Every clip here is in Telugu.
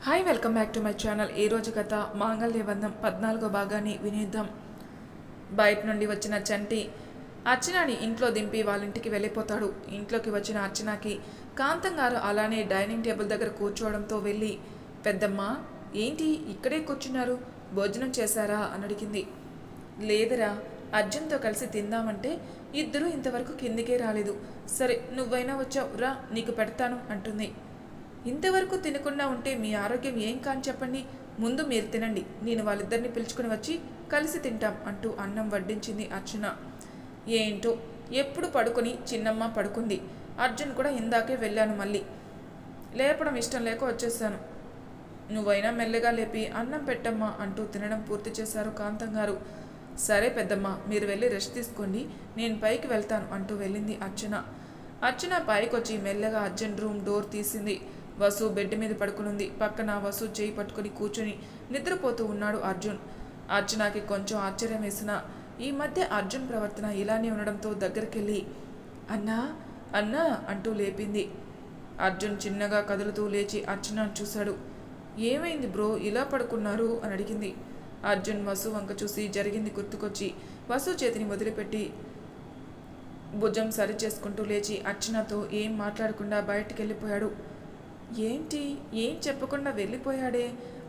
Hi welcome back to my channel. ఈ రోజు కథ మాంగళ్యబంధం 14వ భాగాన్ని వినేద్దాం. బయట నుండి వచ్చిన చంటి అర్చనని ఇంట్లో దింపి వాళ్ళ ఇంటికి వెళ్ళిపోతాడు. ఇంట్లోకి వచ్చిన అర్చనకి కాంతం గారు అలానే డైనింగ్ టేబుల్ దగ్గర కూర్చోవడంతో వెళ్ళి, పెద్దమ్మ ఏంటి ఇక్కడే కూర్చున్నారు, భోజనం చేశారా అని అడిగింది. లేదరా, అర్జున్తో కలిసి తిందామంటే ఇద్దరూ ఇంతవరకు కిందికే రాలేదు. సరే నువ్వైనా వచ్చావు రా, నీకు పెడతాను అంటుంది. ఇంతవరకు తినకుండా ఉంటే మీ ఆరోగ్యం ఏం కాని చెప్పండి, ముందు మీరు తినండి, నేను వాళ్ళిద్దరిని పిలుచుకుని వచ్చి కలిసి తింటాం అంటూ అన్నం వడ్డించింది అర్చన. ఏంటో ఎప్పుడు పడుకొని చిన్నమ్మ పడుకుంది. అర్జున్ కూడా ఇందాకే వెళ్ళాను, మళ్ళీ లేపడం ఇష్టం లేక వచ్చేసాను. నువ్వైనా మెల్లగా లేపి అన్నం పెట్టమ్మా అంటూ తినడం పూర్తి చేశారు కాంతం గారు. సరే పెద్దమ్మ, మీరు వెళ్ళి రెస్ట్ తీసుకోండి, నేను పైకి వెళ్తాను అంటూ వెళ్ళింది అర్చన. అర్చన పైకి వచ్చి మెల్లగా అర్జున్ రూమ్ డోర్ తీసింది. వసు బెడ్ మీద పడుకునుంది. పక్కన వసు చేయి పట్టుకుని కూర్చుని నిద్రపోతూ ఉన్నాడు అర్జున్. అర్చనకి కొంచెం ఆశ్చర్యం వేసిన ఈ మధ్య అర్జున్ ప్రవర్తన ఇలానే ఉండడంతో దగ్గరికెళ్ళి అన్నా అన్నా అంటూ లేపింది. అర్జున్ చిన్నగా కదులుతూ లేచి అర్చన చూశాడు. ఏమైంది బ్రో, ఇలా పడుకున్నారు అని అడిగింది. అర్జున్ వసు వంక చూసి జరిగింది గుర్తుకొచ్చి వసు చేతిని వదిలిపెట్టి భుజం సరి చేసుకుంటూ లేచి అర్చనతో ఏం మాట్లాడకుండా బయటికి వెళ్ళిపోయాడు. ఏంటి ఏం చెప్పకుండా వెళ్ళిపోయాడే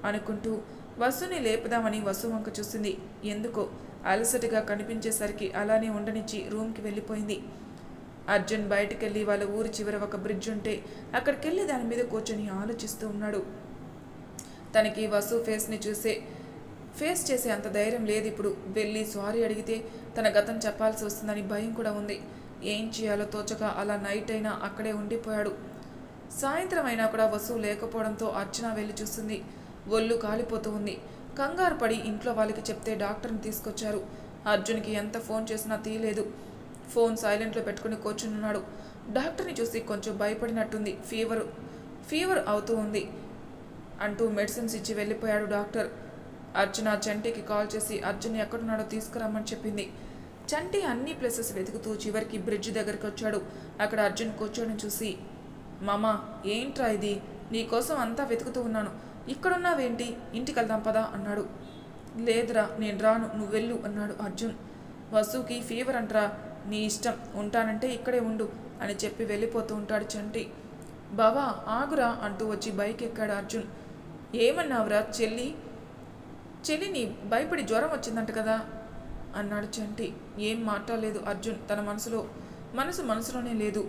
అనుకుంటూ వసుని లేపుదామని వసు వంక చూసింది. ఎందుకో అలసటగా కనిపించేసరికి అలానే ఉండనిచ్చి రూమ్కి వెళ్ళిపోయింది. అర్జున్ బయటికెళ్ళి వాళ్ళ ఊరి చివర ఒక బ్రిడ్జ్ ఉంటే అక్కడికెళ్ళి దాని మీద కూర్చొని ఆలోచిస్తూ ఉన్నాడు. తనకి వసు ఫేస్ చేసే అంత ధైర్యం లేదు ఇప్పుడు. వెళ్ళి సారీ అడిగితే తన గతం చెప్పాల్సి వస్తుందని భయం కూడా ఉంది. ఏం చేయాలో తోచక అలా నైట్ అయినా అక్కడే ఉండిపోయాడు. సాయంత్రం అయినా కూడా వసు లేకపోవడంతో అర్చన వెళ్ళి చూస్తుంది. ఒళ్ళు కాలిపోతూ ఉంది. కంగారు పడి ఇంట్లో వాళ్ళకి చెప్తే డాక్టర్ని తీసుకొచ్చారు. అర్జున్కి ఎంత ఫోన్ చేసినా తీయలేదు. ఫోన్ సైలెంట్లో పెట్టుకుని కూర్చున్నాడు. డాక్టర్ని చూసి కొంచెం భయపడినట్టుంది. ఫీవర్ అవుతూ ఉంది అంటూ మెడిసిన్స్ ఇచ్చి వెళ్ళిపోయాడు డాక్టర్. అర్చన చంటికి కాల్ చేసి అర్జున్ ఎక్కడున్నాడో తీసుకురమ్మని చెప్పింది. చంటి అన్ని ప్లేసెస్ వెతుకుతూ చివరికి బ్రిడ్జ్ దగ్గరికి వచ్చాడు. అక్కడ అర్జున్ కూర్చోని చూసి, మామ ఏంట్రా ఇది, నీకోసం అంతా వెతుకుతూ ఉన్నాను, ఇక్కడున్నావేంటి, ఇంటికి వెళ్దాం పదా అన్నాడు. లేదురా నేను రాను, నువ్వు వెళ్ళు అన్నాడు అర్జున్. వసుకి ఫీవర్ అంటరా, నీ ఇష్టం, ఉంటానంటే ఇక్కడే ఉండు అని చెప్పి వెళ్ళిపోతూ ఉంటాడు చంటి. బావా ఆగురా అంటూ వచ్చి బైక్ ఎక్కాడు అర్జున్. ఏమన్నావురా, చెల్లిని భయపడి జ్వరం వచ్చిందంట కదా అన్నాడు చంటి. ఏం మాట్లాడలేదు అర్జున్. తన మనసులోనే లేదు.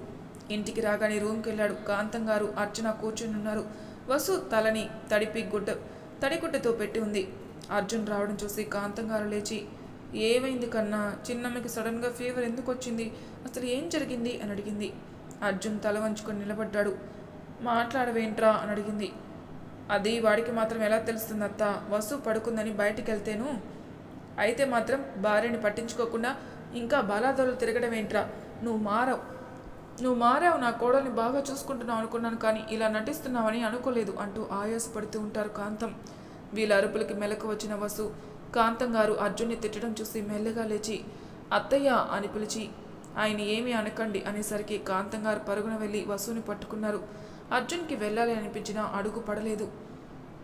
ఇంటికి రాగానే రూమ్కి వెళ్ళాడు. కాంతం గారు అర్చన కూర్చుని ఉన్నారు. వసు తలని తడిగుడ్డతో పెట్టి ఉంది. అర్జున్ రావడం చూసి కాంతం గారు లేచి, ఏమైంది కన్నా, చిన్నమ్మకి సడన్గా ఫీవర్ ఎందుకు వచ్చింది, అసలు ఏం జరిగింది అని అడిగింది. అర్జున్ తల వంచుకొని నిలబడ్డాడు. మాట్లాడవేంట్రా అని అడిగింది. అది వాడికి మాత్రం ఎలా తెలుస్తుంది అత్త, వసు పడుకుందని బయటికి వెళ్తేను, అయితే మాత్రం భార్యని పట్టించుకోకుండా ఇంకా బలాదోలు తిరగడం ఏంట్రా, నువ్వు మారావు, నా కోడల్ని బాగా చూసుకుంటున్నావు అనుకున్నాను, కానీ ఇలా నటిస్తున్నావని అనుకోలేదు అంటూ ఆయాసపడుతూ ఉంటారు కాంతం. వీళ్ళ అరుపులకి మెలకు వచ్చిన వసు కాంతం గారు అర్జున్ని తిట్టడం చూసి మెల్లగా లేచి అత్తయ్య అని పిలిచి, ఆయన ఏమీ అనకండి అనేసరికి కాంతం గారు పరుగున వెళ్ళి వసుని పట్టుకున్నారు. అర్జున్కి వెళ్ళాలి అనిపించినా అడుగు పడలేదు.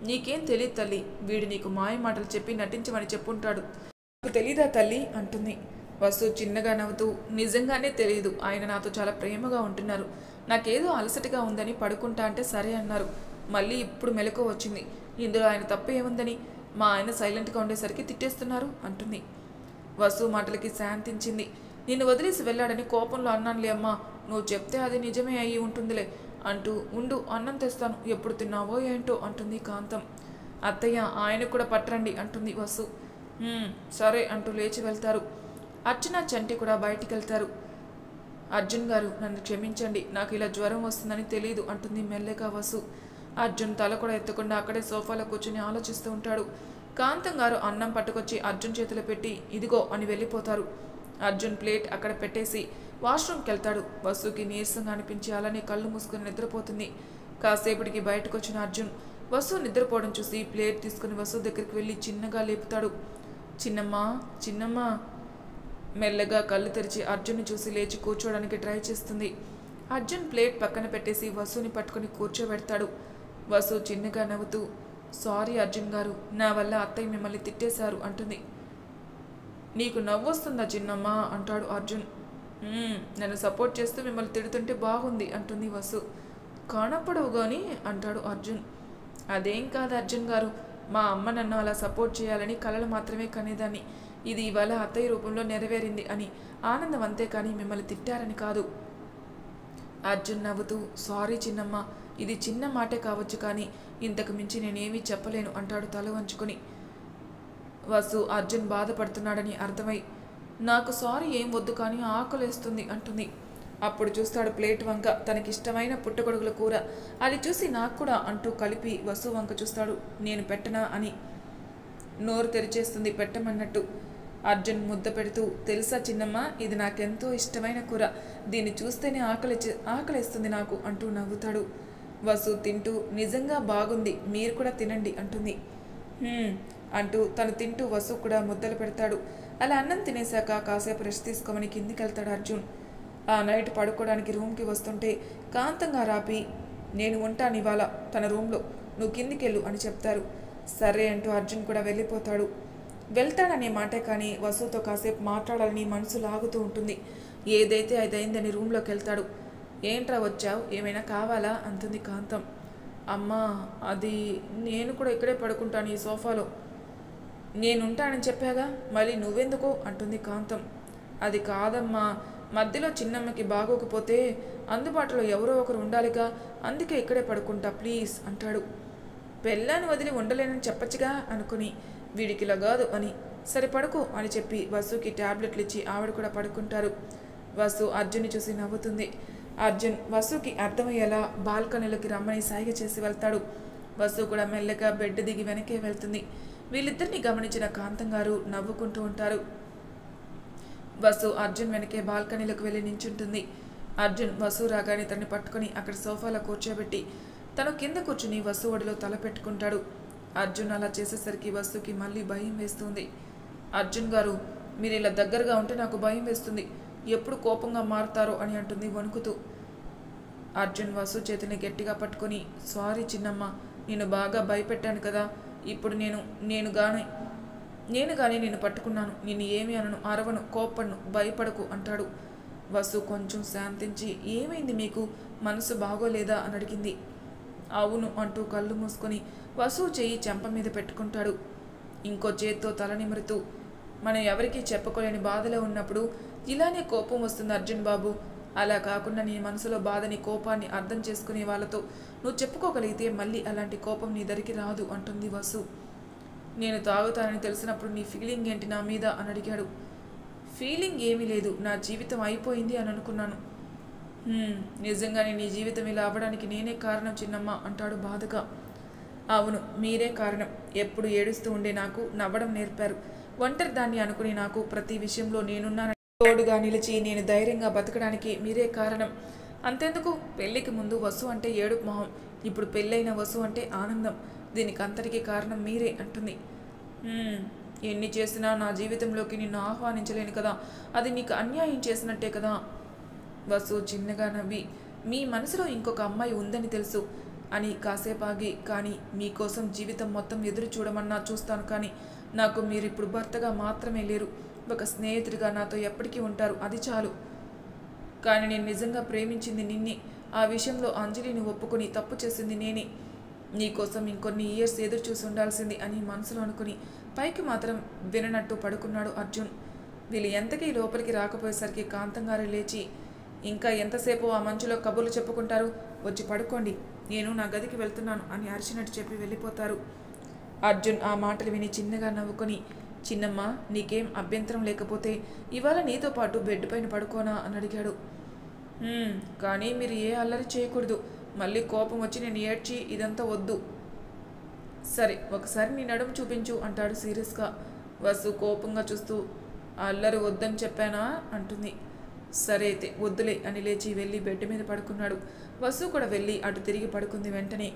నీకేం తెలియదు తల్లి, వీడు నీకు మాయ మాటలు చెప్పి నటించమని చెప్పుంటాడు, నాకు తెలీదా తల్లి అంటుంది. వసు చిన్నగా నవ్వుతూ, నిజంగానే తెలియదు, ఆయన నాతో చాలా ప్రేమగా ఉంటున్నారు, నాకేదో అలసటగా ఉందని పడుకుంటా అంటే సరే అన్నారు, మళ్ళీ ఇప్పుడు మెలకు వచ్చింది, ఇందులో ఆయన తప్పు ఏముందని మా ఆయన సైలెంట్గా ఉండేసరికి తిట్టేస్తున్నారు అంటుంది. వసు మాటలకి శాంతించింది. నిన్ను వదిలేసి వెళ్ళాడని కోపంలో అన్నానులే అమ్మా, నువ్వు చెప్తే అది నిజమే అయ్యి ఉంటుందిలే అంటూ, ఉండు అన్నం తెస్తాను, ఎప్పుడు తిన్నావో ఏంటో అంటుంది కాంతం. అత్తయ్య ఆయన కూడా పట్టరండి అంటుంది వసు. సరే అంటూ లేచి వెళ్తారు. అర్చన చంటి కూడా బయటికి వెళ్తారు. అర్జున్ గారు నన్ను క్షమించండి, నాకు ఇలా జ్వరం వస్తుందని తెలీదు అంటుంది మెల్లగా వసు. అర్జున్ తల కూడా ఎత్తకుండా అక్కడే సోఫాలో కూర్చుని ఆలోచిస్తూ ఉంటాడు. కాంతం గారు అన్నం పట్టుకొచ్చి అర్జున్ చేతిలో పెట్టి ఇదిగో అని వెళ్ళిపోతారు. అర్జున్ ప్లేట్ అక్కడ పెట్టేసి వాష్రూమ్కి వెళ్తాడు. వసుకి నీరసంగా అనిపించి అలానే కళ్ళు మూసుకుని నిద్రపోతుంది. కాసేపటికి బయటకు వచ్చిన అర్జున్ వసు నిద్రపోవడం చూసి ప్లేట్ తీసుకుని వసు దగ్గరికి వెళ్ళి చిన్నగా లేపుతాడు. చిన్నమ్మా మెల్లగా కళ్ళు తెరిచి అర్జున్ని చూసి లేచి కూర్చోడానికి ట్రై చేస్తుంది. అర్జున్ ప్లేట్ పక్కన పెట్టేసి వసుని పట్టుకుని కూర్చోబెడతాడు. వసు చిన్నగా నవ్వుతూ, సారీ అర్జున్ గారు, నా వల్ల అత్తయ్య మిమ్మల్ని తిట్టేశారు అంటుంది. నీకు నవ్వొస్తుందా చిన్నమ్మ అంటాడు అర్జున్. నన్ను సపోర్ట్ చేస్తూ మిమ్మల్ని తిడుతుంటే బాగుంది అంటుంది వసు. కానపడవు కానీ అంటాడు అర్జున్. అదేం కాదు అర్జున్ గారు, మా అమ్మ నన్ను అలా సపోర్ట్ చేయాలని కలలు మాత్రమే కనేదాన్ని. ఇది ఇవాళ అత్తయ్య రూపంలో నెరవేరింది అని ఆనందం, అంతే కానీ మిమ్మల్ని తిట్టారని కాదు. అర్జున్ నవ్వుతూ, సారీ చిన్నమ్మ, ఇది చిన్న మాటే కావచ్చు కానీ ఇంతకు మించి నేనేమీ చెప్పలేను అంటాడు తల వంచుకొని. వసు అర్జున్ బాధపడుతున్నాడని అర్థమై, నాకు సారీ ఏం వద్దు కానీ ఆకలేస్తుంది అంటుంది. అప్పుడు చూస్తాడు ప్లేట్ వంక, తనకిష్టమైన పుట్టగొడుగుల కూర. అది చూసి నాకు కూడా అంటూ కలిపి వసు వంక చూస్తాడు. నేను పెట్టనా అని నోరు తెరిచేస్తుంది పెట్టమన్నట్టు. అర్జున్ ముద్ద పెడుతూ, తెలుసా చిన్నమ్మ, ఇది నాకెంతో ఇష్టమైన కూర, దీన్ని చూస్తేనే ఆకలేస్తుంది నాకు అంటూ నవ్వుతాడు. వసు తింటూ, నిజంగా బాగుంది, మీరు కూడా తినండి అంటుంది. అంటూ తను తింటూ వసు కూడా ముద్దలు పెడతాడు. అలా అన్నం తినేశాక కాసేపు రెస్ట్ తీసుకోమని కిందికి వెళ్తాడు అర్జున్. ఆ నైట్ పడుకోవడానికి రూమ్కి వస్తుంటే కాంతంగా రాపి, నేను ఉంటాను ఇవాళ తన రూమ్లో, నువ్వు కిందికెళ్ళు అని చెప్తారు. సరే అంటూ అర్జున్ కూడా వెళ్ళిపోతాడు. వెళ్తాడనే మాటే కానీ వసుతో కాసేపు మాట్లాడాలని మనసు లాగుతూ ఉంటుంది. ఏదైతే అదైందని రూమ్లోకి వెళ్తాడు. ఏంట్రా వచ్చావు, ఏమైనా కావాలా అంటుంది కాంతం. అమ్మా, అది నేను కూడా ఇక్కడే పడుకుంటాను ఈ సోఫాలో. నేనుంటానని చెప్పాగా, మళ్ళీ నువ్వెందుకు అంటుంది కాంతం. అది కాదమ్మా, మధ్యలో చిన్నమ్మకి బాగోకపోతే అందుబాటులో ఎవరో ఒకరు ఉండాలిగా, అందుకే ఇక్కడే పడుకుంటా ప్లీజ్ అంటాడు. పెళ్ళాన్ని వదిలి ఉండలేనని చెప్పచ్చుగా అనుకుని, వీడికి ఇలా కాదు అని, సరే పడుకో అని చెప్పి వసుకి ట్యాబ్లెట్లు ఇచ్చి ఆవిడ కూడా పడుకుంటారు. వసు అర్జున్ని చూసి నవ్వుతుంది. అర్జున్ వసుకి అర్థమయ్యేలా బాల్కనీలోకి రమ్మని సైగ చేసి వెళ్తాడు. వసు కూడా మెల్లగా బెడ్ దిగి వెనకే వెళ్తుంది. వీళ్ళిద్దరిని గమనించిన కాంతం గారు నవ్వుకుంటూ ఉంటారు. వసు అర్జున్ వెనకే బాల్కనీలోకి వెళ్ళి నించుంటుంది. అర్జున్ వసు రాగానే తనని పట్టుకుని అక్కడ సోఫాలో కూర్చోబెట్టి తను కింద కూర్చుని వసు ఒడిలో తల పెట్టుకుంటాడు. అర్జున్ అలా చేసేసరికి వసుకి మళ్ళీ భయం వేస్తుంది. అర్జున్ గారు, మీరు ఇలా దగ్గరగా ఉంటే నాకు భయం వేస్తుంది, ఎప్పుడు కోపంగా మారుతారో అని అంటుంది వణుకుతూ. అర్జున్ వసు చేతిని గట్టిగా పట్టుకొని, సారీ చిన్నమ్మ, నేను బాగా భయపెట్టాను కదా, ఇప్పుడు నేను కానీ నిన్ను పట్టుకున్నాను, నిన్ను ఏమీ అనను, అరవను, కోప్పను, భయపడకు అంటాడు. వసు కొంచెం శాంతించి, ఏమైంది మీకు, మనసు బాగోలేదా అని అడిగింది. అవును అంటూ కళ్ళు మూసుకొని వసు చెయ్యి చెంప మీద పెట్టుకుంటాడు. ఇంకో చేత్తో తల నిమురుతూ, మనం ఎవరికీ చెప్పుకోలేని బాధలో ఉన్నప్పుడు ఇలానే కోపం వస్తుంది అర్జున్ బాబు, అలా కాకుండా నీ మనసులో బాధని కోపాన్ని అర్థం చేసుకునే వాళ్ళతో నువ్వు చెప్పుకోగలిగితే మళ్ళీ అలాంటి కోపం నీ దరికి రాదు అంటుంది వసు. నేను తాగుతానని తెలిసినప్పుడు నీ ఫీలింగ్ ఏంటి నా మీద అని అడిగాడు. ఫీలింగ్ ఏమీ లేదు, నా జీవితం అయిపోయింది అని అనుకున్నాను. నిజంగానే నీ జీవితం ఇలా అవ్వడానికి నేనే కారణం చిన్నమ్మ అంటాడు బాధగా. అవును, మీరే కారణం, ఎప్పుడు ఏడుస్తూ ఉండే నాకు నవ్వడం నేర్పారు, ఒంటరి దాన్ని అనుకుని నాకు ప్రతి విషయంలో నేనున్నానని తోడుగా నిలిచి నేను ధైర్యంగా బతకడానికి మీరే కారణం. అంతెందుకు, పెళ్ళికి ముందు వసు అంటే ఏడుపు మొహం, ఇప్పుడు పెళ్ళైన వసు అంటే ఆనందం, దీనికి అంతటికీ కారణం మీరే అంటుంది. ఎన్ని చేసినా నా జీవితంలోకి నిన్ను ఆహ్వానించలేను కదా, అది నీకు అన్యాయం చేసినట్టే కదా. వసు చిన్నగా నవ్వి, మీ మనసులో ఇంకొక అమ్మాయి ఉందని తెలుసు అని కాసేపు ఆగి, కానీ మీకోసం జీవితం మొత్తం ఎదురు చూడమన్నా చూస్తాను, కానీ నాకు మీరు ఇప్పుడు భర్తగా మాత్రమే లేరు, ఒక స్నేహితుడిగా నాతో ఎప్పటికీ ఉంటారు, అది చాలు. కానీ నేను నిజంగా ప్రేమించింది నిన్నే, ఆ విషయంలో అంజలిని ఒప్పుకొని తప్పు చేసింది నేనే, నీకోసం ఇంకొన్ని ఇయర్స్ ఎదురు చూసి ఉండాల్సింది అని మనసులో అనుకుని పైకి మాత్రం విననట్టు పడుకున్నాడు అర్జున్. వీళ్ళు ఎంతకీ లోపలికి రాకపోయేసరికి కాంతంగారు లేచి, ఇంకా ఎంతసేపు ఆ మంచులో కబుర్లు చెప్పుకుంటారు, వచ్చి పడుకోండి, నేను నా గదికి వెళ్తున్నాను అని అరిచినట్టు చెప్పి వెళ్ళిపోతారు. అర్జున్ ఆ మాటలు విని చిన్నగా నవ్వుకొని, చిన్నమ్మ నీకేం అభ్యంతరం లేకపోతే ఇవాళ నీతో పాటు బెడ్ పైన పడుకోనా అని అడిగాడు. కానీ మీరు ఏ అల్లరి చేయకూడదు, మళ్ళీ కోపం వచ్చి నేను ఏడ్చి ఇదంతా వద్దు. సరే ఒకసారి నీ నడుము చూపించు అంటాడు సీరియస్గా. వసు కోపంగా చూస్తూ, అల్లరి వద్దని చెప్పానా అంటుంది. సరే అయితే వద్దులే అని లేచి వెళ్ళి బెడ్ మీద పడుకున్నాడు. వసు కూడా వెళ్ళి అటు తిరిగి పడుకుంది. వెంటనే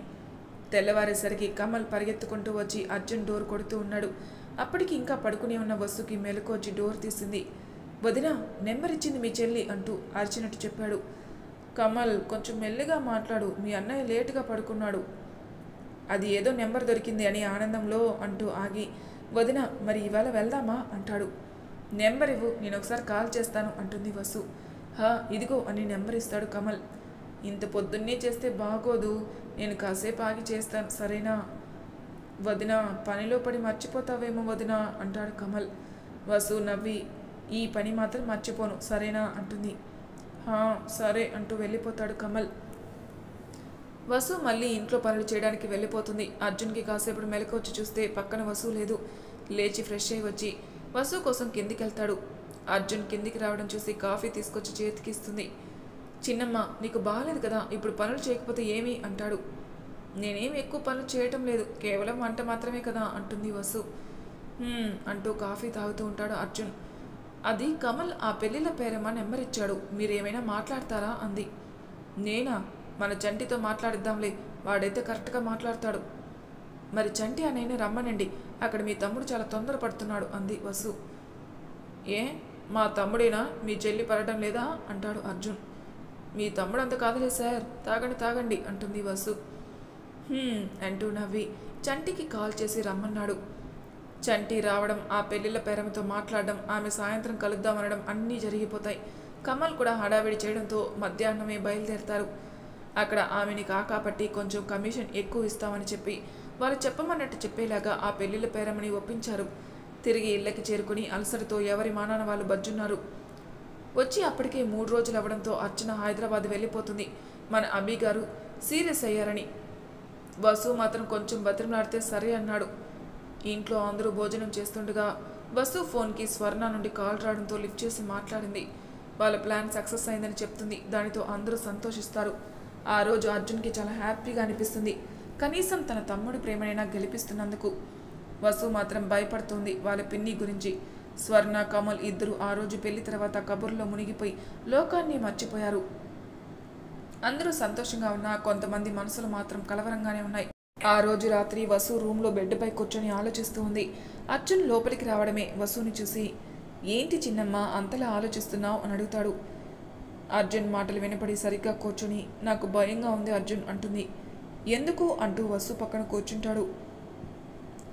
తెల్లవారేసరికి కమల్ పరిగెత్తుకుంటూ వచ్చి అర్జున్ డోర్ కొడుతూ ఉన్నాడు. అప్పటికి ఇంకా పడుకుని ఉన్న వసుకి మెలకు వచ్చి డోర్ తీసింది. వదినా, నెంబర్ ఇచ్చింది మీ చెల్లి అంటూ అరిచినట్టు చెప్పాడు. కమల్, కొంచెం మెల్లిగా మాట్లాడు, మీ అన్నయ్య లేటుగా పడుకున్నాడు. అది ఏదో నెంబర్ దొరికింది అని ఆనందంలో అంటూ ఆగి, వదిన మరి ఇవాళ వెళ్దామా అంటాడు. నెంబర్ ఇవ్వు, నేను ఒకసారి కాల్ చేస్తాను అంటుంది వసు. ఇదిగో అని నెంబర్ ఇస్తాడు కమల్. ఇంత పొద్దున్నే చేస్తే బాగోదు, నేను కాసేపు ఆగి చేస్తాను సరేనా? వదిన పనిలో పడి మర్చిపోతావేమో వదిన అంటాడు కమల్. వసు నవ్వి, ఈ పని మాత్రం మర్చిపోను సరేనా అంటుంది. సరే అంటూ వెళ్ళిపోతాడు కమల్. వసు మళ్ళీ ఇంట్లో పనులు చేయడానికి వెళ్ళిపోతుంది. అర్జున్కి కాసేపు మెలకు వచ్చి చూస్తే పక్కన వసు లేదు. లేచి ఫ్రెష్ అయి వచ్చి వసు కోసం కిందికి వెళ్తాడు. అర్జున్ కిందికి రావడం చూసి కాఫీ తీసుకొచ్చి చేతికి ఇస్తుంది. చిన్నమ్మ నీకు బాగాలేదు కదా, ఇప్పుడు పనులు చేయకపోతే ఏమి అంటాడు. నేనేం ఎక్కువ పనులు చేయటం లేదు, కేవలం వంట మాత్రమే కదా అంటుంది వసు. అంటూ కాఫీ తాగుతూ ఉంటాడు అర్జున్. అది కమల్ ఆ పెళ్ళిళ్ళ పేరమ్మ నెంబర్ ఇచ్చాడు, మీరేమైనా మాట్లాడతారా అంది. నేనా? మన చంటితో మాట్లాడిద్దాంలే, వాడైతే కరెక్ట్గా మాట్లాడతాడు. మరి చంటి అనైనా రమ్మనండి, అక్కడ మీ తమ్ముడు చాలా తొందరపడుతున్నాడు అంది వసు. ఏ మా తమ్ముడేనా, మీ చెల్లి పడటం లేదా అంటాడు అర్జున్. మీ తమ్ముడు అంత కాదులే సార్, తాగండి తాగండి అంటుంది వసు. అంటూ నవ్వి చంటికి కాల్ చేసి రమ్మన్నాడు. చంటి రావడం, ఆ పెళ్ళిళ్ళ పేరమ్మతో మాట్లాడడం, ఆమె సాయంత్రం కలుద్దామనడం అన్నీ జరిగిపోతాయి. కమల్ కూడా హడావిడి చేయడంతో మధ్యాహ్నమే బయలుదేరతారు. అక్కడ ఆమెని కాకాపట్టి కొంచెం కమిషన్ ఎక్కువ ఇస్తామని చెప్పి వాళ్ళు చెప్పమన్నట్టు చెప్పేలాగా ఆ పెళ్ళిళ్ళ పేరమ్మని ఒప్పించారు. తిరిగి ఇళ్ళకి చేరుకుని అలసటతో ఎవరి మానాన వాళ్ళు బజ్జున్నారు. వచ్చి అప్పటికే 3 రోజులు అవ్వడంతో అర్చన హైదరాబాద్ వెళ్ళిపోతుంది. మన అబ్బి గారు సీరియస్ అయ్యారని. వసు మాత్రం కొంచెం బతిమలాడితే సరే అన్నాడు. ఇంట్లో అందరూ భోజనం చేస్తుండగా వసు ఫోన్కి స్వర్ణ నుండి కాల్ రావడంతో లిఫ్ట్ చేసి మాట్లాడింది. వాళ్ళ ప్లాన్ సక్సెస్ అయిందని చెప్తుంది. దానితో అందరూ సంతోషిస్తారు. ఆ రోజు అర్జున్కి చాలా హ్యాపీగా అనిపిస్తుంది. కనీసం తన తమ్ముడి ప్రేమనైనా గెలిపిస్తున్నందుకు. వసు మాత్రం భయపడుతుంది వాళ్ళ పిన్ని గురించి. స్వర్ణ కమల్ ఇద్దరు ఆ రోజు పెళ్లి తర్వాత కబుర్లో మునిగిపోయి లోకాన్ని మర్చిపోయారు. అందరూ సంతోషంగా ఉన్నా కొంతమంది మనసులు మాత్రం కలవరంగానే ఉన్నాయి. ఆ రోజు రాత్రి వసు రూమ్లో బెడ్పై కూర్చొని ఆలోచిస్తూ ఉంది. అర్జున్ లోపలికి రావడమే వసుని చూసి, ఏంటి చిన్నమ్మ అంతలా ఆలోచిస్తున్నావు అని అడుగుతాడు. అర్జున్ మాటలు వినపడి సరిగ్గా కూర్చొని, నాకు భయంగా ఉంది అర్జున్ అంటుంది. ఎందుకు అంటూ వసు పక్కన కూర్చుంటాడు.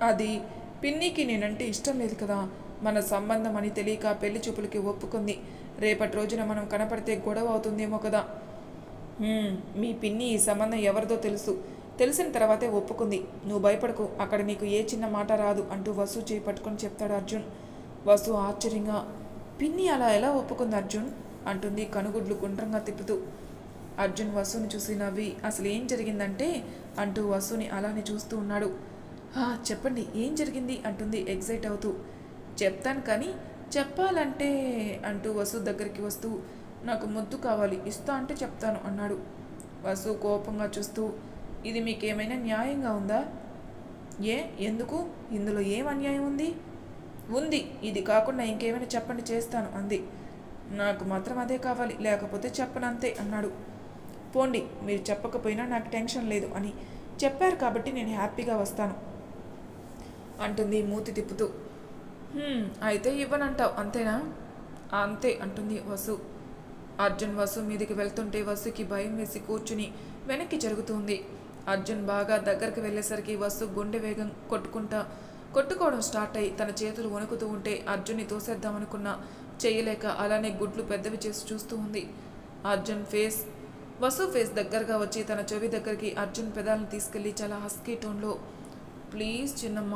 అది పిన్నికి నేనంటే ఇష్టం లేదు కదా, మన సంబంధం అని తెలియక పెళ్లి చూపులకి ఒప్పుకుంది. రేపటి రోజున మనం కనపడితే గొడవ అవుతుందేమో కదా. మీ పిన్ని ఈ సంబంధం ఎవరిదో తెలిసిన తర్వాతే ఒప్పుకుంది. నువ్వు భయపడకు, అక్కడ నీకు ఏ చిన్న మాట రాదు అంటూ వసు చేయి పట్టుకొని చెప్తాడు అర్జున్. వసు ఆశ్చర్యంగా, పిన్ని అలా ఎలా ఒప్పుకుంది అర్జున్ అంటుంది కనుగుడ్లు గుండ్రంగా తిప్పుతూ. అర్జున్ వసుని చూసి నవ్వి, అసలు ఏం జరిగిందంటే అంటూ వసుని అలానే చూస్తూ ఉన్నాడు. చెప్పండి ఏం జరిగింది అంటుంది ఎగ్జైట్ అవుతూ. చెప్తాను కానీ చెప్పాలంటే అంటూ వసు దగ్గరికి వస్తూ, నాకు ముద్దు కావాలి, ఇస్తా అంటే చెప్తాను అన్నాడు. వసు కోపంగా చూస్తూ, ఇది మీకేమైనా న్యాయంగా ఉందా? ఎందుకు? ఇందులో ఏం అన్యాయం ఉంది? ఉంది, ఇది కాకుండా ఇంకేమైనా చెప్పండి చేస్తాను అంది. నాకు మాత్రం అదే కావాలి, లేకపోతే చెప్పనంతే అన్నాడు. పోండి, మీరు చెప్పకపోయినా నాకు టెన్షన్ లేదు అని చెప్పారు కాబట్టి నేను హ్యాపీగా వస్తాను అంటుంది మూతి తిప్పుతూ. అయితే ఇవ్వనంటావు అంతేనా? అంతే అంటుంది వసు. అర్జున్ వసు మీదికి వెళ్తుంటే వసుకి భయం వేసి కూర్చుని వెనక్కి జరుగుతుంది. అర్జున్ బాగా దగ్గరికి వెళ్ళేసరికి వసు గుండె వేగం కొట్టుకోవడం స్టార్ట్ అయ్యి తన చేతులు వణుకుతూ ఉంటే అర్జున్ని తోసేద్దామనుకున్నా చేయలేక అలానే గుడ్లు పెద్దవి చేసి చూస్తూ ఉంది. వసు ఫేస్ దగ్గరగా వచ్చి తన చెవి దగ్గరికి అర్జున్ పెదాలను తీసుకెళ్లి చాలా హస్కీ టోన్లో, ప్లీజ్ చిన్నమ్మ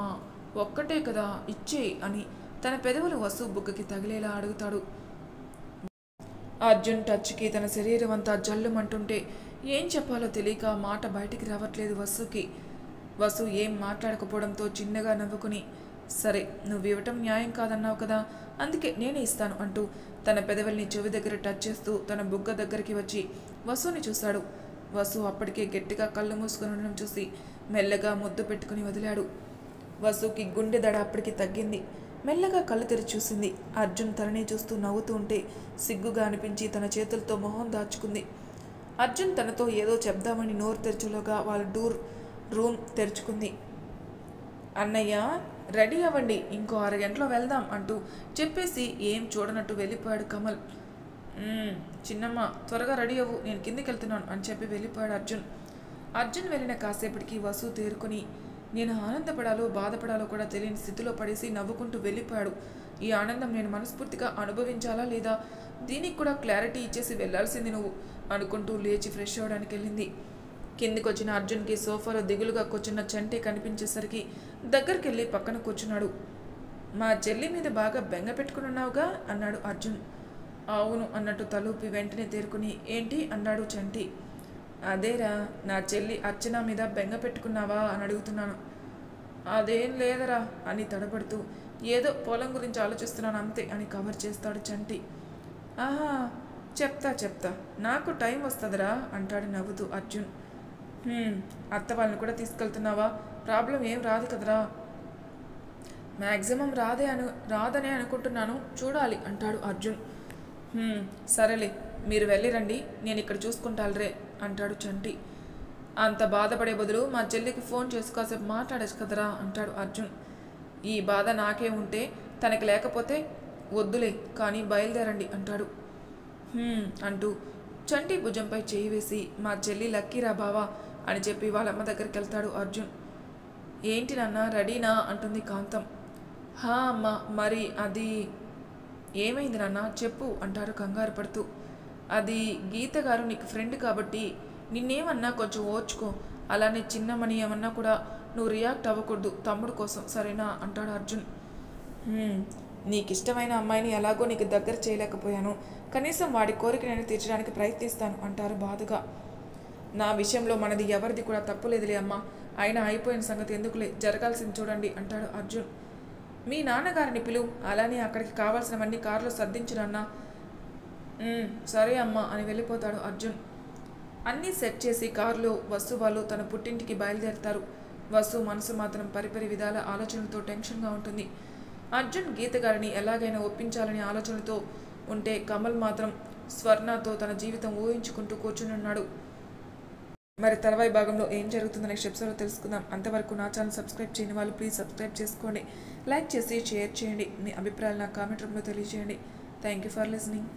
ఒక్కటే కదా ఇచ్చేయి అని తన పెదవులు వసు బుగ్గకి తగిలేలా అడుగుతాడు. అర్జున్ టచ్కి తన శరీరం అంతా జల్లుమంటుంటే ఏం చెప్పాలో తెలియక మాట బయటికి రావట్లేదు వసుకి. వసు ఏం మాట్లాడకపోవడంతో చిన్నగా నవ్వుకుని, సరే నువ్వు ఇవ్వటం న్యాయం కాదన్నావు కదా, అందుకే నేనే ఇస్తాను అంటూ తన పెదవుల్ని చెవి దగ్గర టచ్ చేస్తూ తన బుగ్గ దగ్గరికి వచ్చి వసుని చూశాడు. వసు అప్పటికే గట్టిగా కళ్ళు మూసుకుని ఉండడం చూసి మెల్లగా ముద్దు పెట్టుకుని వదిలాడు. వసుకి గుండె దడ అప్పటికి తగ్గింది. మెల్లగా కళ్ళు తెరిచి చూసింది. అర్జున్ తననే చూస్తూ నవ్వుతూ ఉంటే సిగ్గుగా అనిపించి తన చేతులతో మొహం దాచుకుంది. అర్జున్ తనతో ఏదో చెప్దామని నోరు తెరచులోగా వాళ్ళ రూమ్ తెరుచుకుంది. అన్నయ్య రెడీ అవ్వండి, ఇంకో 6 గంటలో వెళ్దాం అంటూ చెప్పేసి ఏం చూడనట్టు వెళ్ళిపోయాడు కమల్. చిన్నమ్మ త్వరగా రెడీ అవ్వు, నేను కిందికి వెళ్తున్నాను అని చెప్పి వెళ్ళిపోయాడు అర్జున్. అర్జున్ వెళ్ళిన కాసేపటికి వసు తేరుకొని నేను ఆనందపడాలో బాధపడాలో కూడా తెలియని స్థితిలో పడేసి నవ్వుకుంటూ వెళ్ళిపోయాడు. ఈ ఆనందం నేను మనస్ఫూర్తిగా అనుభవించాలా లేదా దీనికి కూడా క్లారిటీ ఇచ్చేసి వెళ్లాల్సింది నువ్వు అనుకుంటూ లేచి ఫ్రెష్ అవ్వడానికి వెళ్ళింది. కిందికి వచ్చిన అర్జున్కి సోఫాలో దిగులుగా కూర్చున్న చంటి కనిపించేసరికి దగ్గరికి వెళ్ళి పక్కన కూర్చున్నాడు. మా చెల్లి మీద బాగా బెంగ పెట్టుకున్నావుగా అన్నాడు అర్జున్. అవును అన్నట్టు తలూపి వెంటనే తేరుకుని ఏంటి అన్నాడు చంటి. అదేరా నా చెల్లి అర్చన మీద బెంగ పెట్టుకున్నావా అని అడుగుతున్నాను. అదేం లేదరా అని తడబడుతూ ఏదో పొలం గురించి ఆలోచిస్తున్నాను అంతే అని కవర్ చేస్తాడు చంటి. ఆహా చెప్తా నాకు టైం వస్తుందిరా అంటాడు నవ్వుతూ అర్జున్. అత్త వాళ్ళని కూడా తీసుకెళ్తున్నావా? ప్రాబ్లం ఏం రాదు కదరా? మ్యాక్సిమం రాదనే అనుకుంటున్నాను, చూడాలి అంటాడు అర్జున్. సరేలే మీరు వెళ్ళిరండి, నేను ఇక్కడ చూసుకుంటాలరే అంటాడు చంటి. అంత బాధపడే బదులు మా చెల్లికి ఫోన్ చేసి కాసేపు మాట్లాడచ్చు కదరా అంటాడు అర్జున్. ఈ బాధ నాకే ఉంటే తనకి లేకపోతే వద్దులే కానీ బయలుదేరండి అంటాడు. అంటూ చంటి భుజంపై చేయి వేసి మా చెల్లి లక్కీరా బావా అని చెప్పి వాళ్ళమ్మ దగ్గరికి వెళ్తాడు అర్జున్. ఏంటి నాన్న రెడీనా అంటుంది కాంతం. అమ్మ మరి అది ఏమైంది నాన్న చెప్పు అంటారు కంగారు పడుతూ. అది గీత గారు నీకు ఫ్రెండ్ కాబట్టి నిన్నేమన్నా కొంచెం ఓర్చుకో, అలానే చిన్నమని ఏమన్నా కూడా నువ్వు రియాక్ట్ అవ్వకూడదు తమ్ముడు కోసం, సరేనా అంటాడు అర్జున్. నీకు ఇష్టమైన అమ్మాయిని ఎలాగో నీకు దగ్గర చేయలేకపోయాను, కనీసం వాడి కోరిక నేను తీర్చడానికి ప్రయత్నిస్తాను అంటారు బాధగా. నా విషయంలో మనది ఎవరిది కూడా తప్పులేదులే అమ్మా, అయినా అయిపోయిన సంగతి ఎందుకులే, జరగాల్సింది చూడండి అంటాడు అర్జున్. మీ నాన్నగారిని పిలువు, అలానే అక్కడికి కావాల్సినవన్నీ కారులో సర్దించునన్నా. సరే అమ్మా అని వెళ్ళిపోతాడు అర్జున్. అన్నీ సెట్ చేసి కారులో వసు వాళ్ళు తన పుట్టింటికి బయలుదేరుతారు. వసు మనసు మాత్రం పరిపరి విధాల ఆలోచనలతో టెన్షన్గా ఉంటుంది. అర్జున్ గీత గారిని ఎలాగైనా ఒప్పించాలని ఆలోచనలతో ఉంటే కమల్ మాత్రం స్వర్ణతో తన జీవితం ఊహించుకుంటూ కూర్చునున్నాడు. మరి తర్వాయి భాగంలో ఏం జరుగుతుందో నెక్స్ట్ ఎపిసోడ్లో తెలుసుకుందాం. అంతవరకు నా ఛానల్ సబ్స్క్రైబ్ చేయని వాళ్ళు ప్లీజ్ సబ్స్క్రైబ్ చేసుకోండి, లైక్ చేసి షేర్ చేయండి, మీ అభిప్రాయాలు నా కామెంట్ రూమ్లో తెలియజేయండి. Thank you for listening.